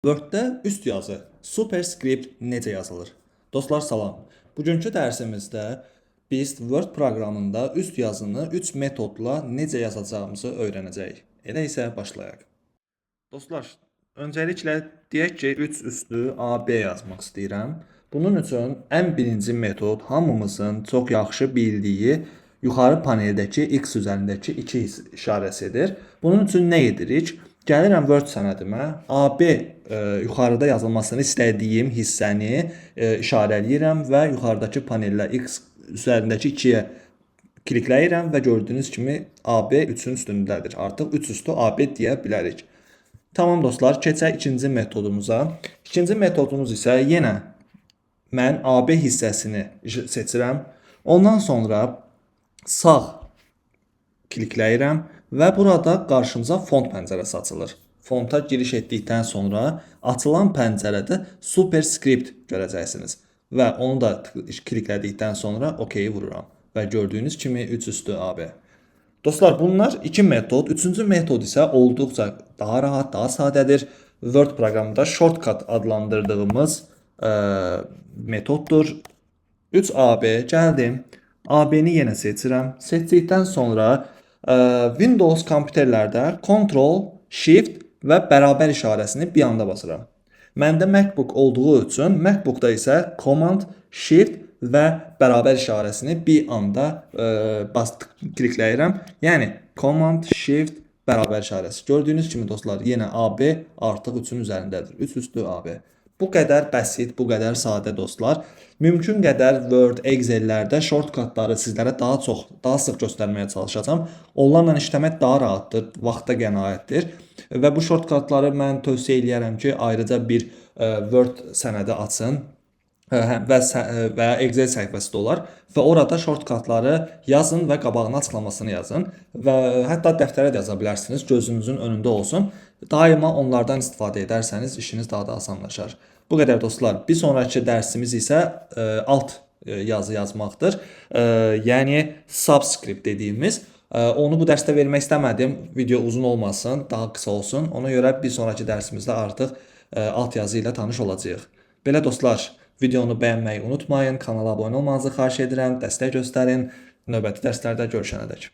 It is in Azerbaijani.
Word-də üst yazı, superscript necə yazılır? Dostlar salam. Bugünkü dərsimizdə biz Word proqramında üst yazını 3 metodla necə yazacağımızı öyrənəcəyik. Elə isə başlayaq. Dostlar, öncəliklə deyək ki, 3 üstü AB yazmaq istəyirəm. Bunun üçün ən birinci metod hamımızın çox yaxşı bildiyi yuxarı paneldəki X üzərindəki 2 işarəsidir. Bunun üçün nə edirik? Gəlirəm Word sənədimə, AB yuxarıda yazılmasını istədiyim hissəni işarələyirəm və yuxarıdakı panellə X üzərindəki 2-yə klikləyirəm və gördüyünüz kimi AB 3-ün üstündədir. Artıq 3 üstü AB deyə bilərik. Tamam dostlar, keçək ikinci metodumuza. İkinci metodumuz isə yenə mən AB hissəsini seçirəm. Ondan sonra sağ klikləyirəm və burada qarşımıza font pəncərəsi açılır. Fonta giriş etdikdən sonra açılan pəncərədə superscript görəcəksiniz və onu da kliklədikdən sonra OK vururam və gördüyünüz kimi 3 üstü AB. Dostlar, bunlar iki metod. Üçüncü metod isə olduqca daha rahat, daha sadədir. Word proqramında shortcut adlandırdığımız metoddur. 3AB gəldim. AB-ni yenə seçirəm. Seçdikdən sonra Windows kompüterlərdə Ctrl, Shift və bərabər işarəsini bir anda basıram. Məndə MacBook olduğu üçün MacBookda isə Command, Shift və bərabər işarəsini bir anda klikləyirəm. Yəni Command, Shift, bərabər işarəsi. Gördüyünüz kimi dostlar, yenə AB artıq 3-ün üzərindədir. 3 üstü AB. Bu qədər bəsit, bu qədər sadə dostlar. Mümkün qədər Word, Excel-lərdə shortcutları sizlərə daha sıx göstərməyə çalışacağam. Onlarla işləmək daha rahatdır, vaxta qənaətdir. Və bu shortcutları mən tövsiyə edərəm ki, ayrıca bir Word sənədi açın və Excel səhifəsi də olar və orada shortcutları yazın və qabağına açıqlamasını yazın və hətta dəftərə də yaza bilərsiniz, gözünüzün önündə olsun. Daima onlardan istifadə edərsəniz işiniz daha da asanlaşar. Bu qədər dostlar. Bir sonraki dərsimiz isə alt yazı yazmaqdır. Yəni subscript dediyimiz. Onu bu dərsdə vermək istəmədim. Video uzun olmasın, daha qısa olsun. Ona görə bir sonraki dərsimizdə artıq alt yazı ilə tanış olacağıq. Belə dostlar, videonu bəyənməyi unutmayın. Kanala abunə olmanızı xahiş edirəm. Dəstək göstərin. Növbəti dərslərdə görüşənədək.